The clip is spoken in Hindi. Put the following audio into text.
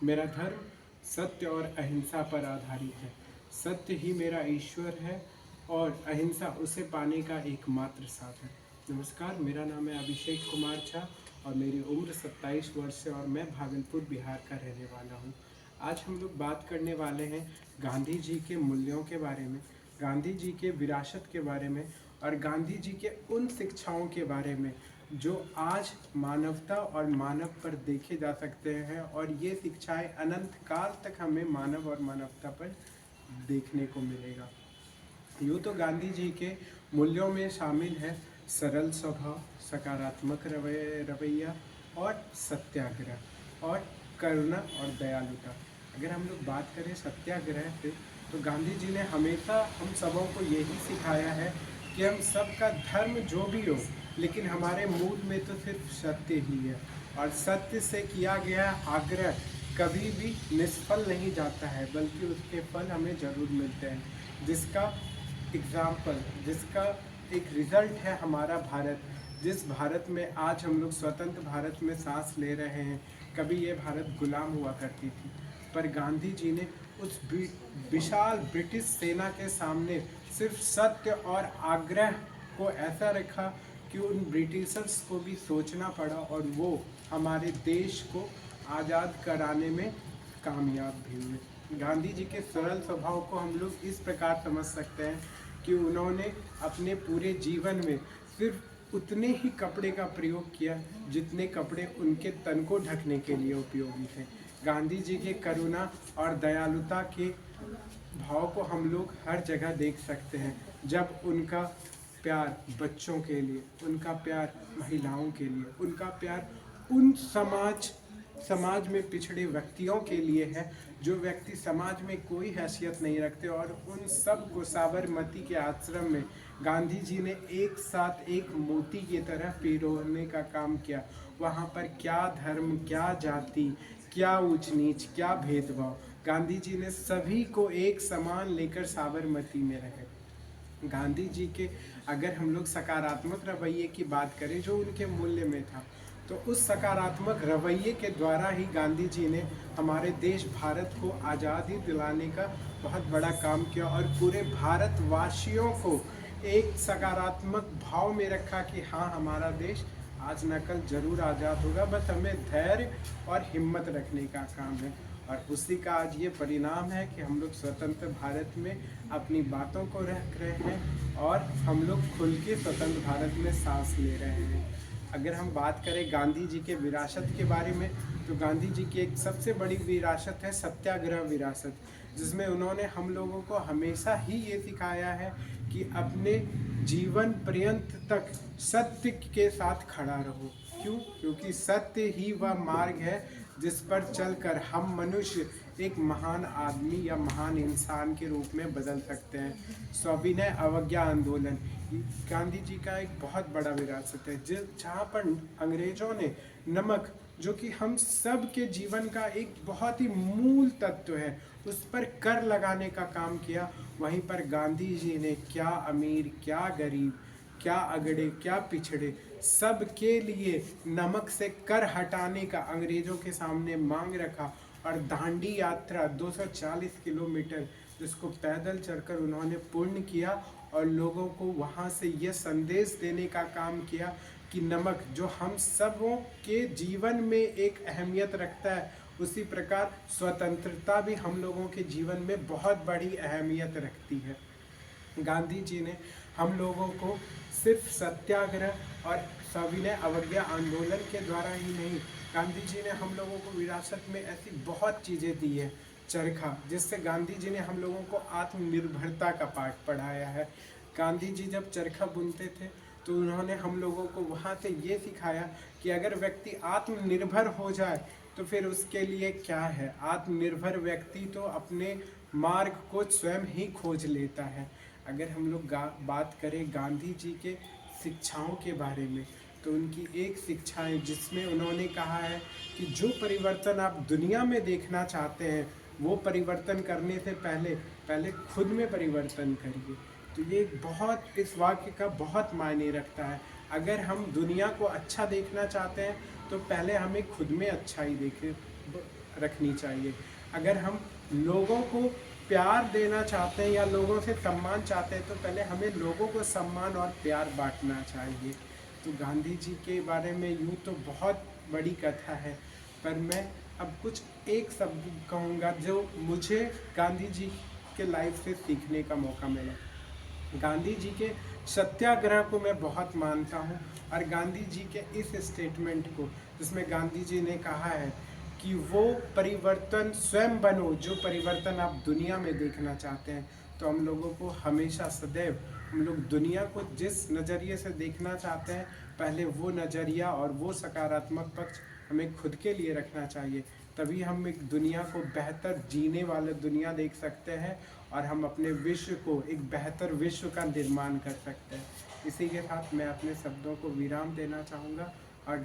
मेरा धर्म सत्य और अहिंसा पर आधारित है। सत्य ही मेरा ईश्वर है और अहिंसा उसे पाने का एकमात्र साधन। नमस्कार, मेरा नाम है अभिषेक कुमार झा और मेरी उम्र 27 वर्ष है और मैं भागलपुर बिहार का रहने वाला हूँ। आज हम लोग बात करने वाले हैं गांधी जी के मूल्यों के बारे में, गांधी जी के विरासत के बारे में और गांधी जी के उन शिक्षाओं के बारे में जो आज मानवता और मानव पर देखे जा सकते हैं और ये शिक्षाएं अनंत काल तक हमें मानव और मानवता पर देखने को मिलेगा। यूँ तो गांधी जी के मूल्यों में शामिल है सरल स्वभाव, सकारात्मक रवैया और सत्याग्रह और करुणा और दयालुता। अगर हम लोग बात करें सत्याग्रह पे, तो गांधी जी ने हमेशा हम सबों को यही सिखाया है कि हम सबका धर्म जो भी हो, लेकिन हमारे मूल में तो सिर्फ सत्य ही है और सत्य से किया गया आग्रह कभी भी निष्फल नहीं जाता है, बल्कि उसके फल हमें ज़रूर मिलते हैं। जिसका एग्ज़ाम्पल, जिसका एक रिज़ल्ट है हमारा भारत। जिस भारत में आज हम लोग स्वतंत्र भारत में सांस ले रहे हैं, कभी ये भारत गुलाम हुआ करती थी, पर गांधी जी ने उस विशाल ब्रिटिश सेना के सामने सिर्फ सत्य और आग्रह को ऐसा रखा कि उन ब्रिटिशर्स को भी सोचना पड़ा और वो हमारे देश को आज़ाद कराने में कामयाब भी हुए। गांधी जी के सरल स्वभाव को हम लोग इस प्रकार समझ सकते हैं कि उन्होंने अपने पूरे जीवन में सिर्फ उतने ही कपड़े का प्रयोग किया जितने कपड़े उनके तन को ढकने के लिए उपयोगी थे। गांधी जी के करुणा और दयालुता के भाव को हम लोग हर जगह देख सकते हैं। जब उनका प्यार बच्चों के लिए, उनका प्यार महिलाओं के लिए, उनका प्यार उन समाज में पिछड़े व्यक्तियों के लिए है जो व्यक्ति समाज में कोई हैसियत नहीं रखते, और उन सब को साबरमती के आश्रम में गांधी जी ने एक साथ एक मोती की तरह पिरोने का काम किया। वहाँ पर क्या धर्म, क्या जाति, क्या ऊंच नीच, क्या भेदभाव, गांधी जी ने सभी को एक समान लेकर साबरमती में रखे। गांधी जी के अगर हम लोग सकारात्मक रवैये की बात करें जो उनके मूल्य में था, तो उस सकारात्मक रवैये के द्वारा ही गांधी जी ने हमारे देश भारत को आज़ादी दिलाने का बहुत बड़ा काम किया और पूरे भारतवासियों को एक सकारात्मक भाव में रखा कि हाँ, हमारा देश आज न कल जरूर आज़ाद होगा, बस हमें धैर्य और हिम्मत रखने का काम है। और उसी का आज ये परिणाम है कि हम लोग स्वतंत्र भारत में अपनी बातों को रख रहे हैं और हम लोग खुल के स्वतंत्र भारत में सांस ले रहे हैं। अगर हम बात करें गांधी जी के विरासत के बारे में, तो गांधी जी की एक सबसे बड़ी विरासत है सत्याग्रह विरासत, जिसमें उन्होंने हम लोगों को हमेशा ही ये सिखाया है कि अपने जीवन पर्यंत तक सत्य के साथ खड़ा रहो। क्यों? क्योंकि सत्य ही वह मार्ग है जिस पर चलकर हम मनुष्य एक महान आदमी या महान इंसान के रूप में बदल सकते हैं। सविनय अवज्ञा आंदोलन गांधी जी का एक बहुत बड़ा विरासत है, जहाँ पर अंग्रेजों ने नमक, जो कि हम सब के जीवन का एक बहुत ही मूल तत्व है, उस पर कर लगाने का काम किया। वहीं पर गांधी जी ने क्या अमीर, क्या गरीब, क्या अगड़े, क्या पिछड़े, सब के लिए नमक से कर हटाने का अंग्रेजों के सामने मांग रखा और दांडी यात्रा 240 किलोमीटर जिसको पैदल चलकर उन्होंने पूर्ण किया और लोगों को वहाँ से यह संदेश देने का काम किया कि नमक जो हम सबों के जीवन में एक अहमियत रखता है, उसी प्रकार स्वतंत्रता भी हम लोगों के जीवन में बहुत बड़ी अहमियत रखती है। गांधी जी ने हम लोगों को सिर्फ सत्याग्रह और सविनय अवज्ञा आंदोलन के द्वारा ही नहीं, गांधी जी ने हम लोगों को विरासत में ऐसी बहुत चीज़ें दी है। चरखा, जिससे गांधी जी ने हम लोगों को आत्मनिर्भरता का पाठ पढ़ाया है। गांधी जी जब चरखा बुनते थे तो उन्होंने हम लोगों को वहाँ से ये सिखाया कि अगर व्यक्ति आत्मनिर्भर हो जाए तो फिर उसके लिए क्या है। आत्मनिर्भर व्यक्ति तो अपने मार्ग को स्वयं ही खोज लेता है। अगर हम लोग बात करें गांधी जी के शिक्षाओं के बारे में, तो उनकी एक शिक्षा है जिसमें उन्होंने कहा है कि जो परिवर्तन आप दुनिया में देखना चाहते हैं, वो परिवर्तन करने से पहले खुद में परिवर्तन करिए। तो ये बहुत, इस वाक्य का बहुत मायने रखता है। अगर हम दुनिया को अच्छा देखना चाहते हैं तो पहले हमें खुद में अच्छाई रखनी चाहिए। अगर हम लोगों को प्यार देना चाहते हैं या लोगों से सम्मान चाहते हैं तो पहले हमें लोगों को सम्मान और प्यार बांटना चाहिए। तो गांधी जी के बारे में यूँ तो बहुत बड़ी कथा है, पर मैं अब कुछ एक शब्द कहूँगा जो मुझे गांधी जी के लाइफ से सीखने का मौका मिला। गांधी जी के सत्याग्रह को मैं बहुत मानता हूँ और गांधी जी के इस स्टेटमेंट को जिसमें गांधी जी ने कहा है कि वो परिवर्तन स्वयं बनो जो परिवर्तन आप दुनिया में देखना चाहते हैं। तो हम लोगों को हमेशा सदैव हम लोग दुनिया को जिस नज़रिए से देखना चाहते हैं पहले वो नज़रिया और वो सकारात्मक पक्ष हमें खुद के लिए रखना चाहिए। तभी हम एक दुनिया को बेहतर जीने वाले दुनिया देख सकते हैं और हम अपने विश्व को एक बेहतर विश्व का निर्माण कर सकते हैं। इसी के साथ मैं अपने शब्दों को विराम देना चाहूँगा और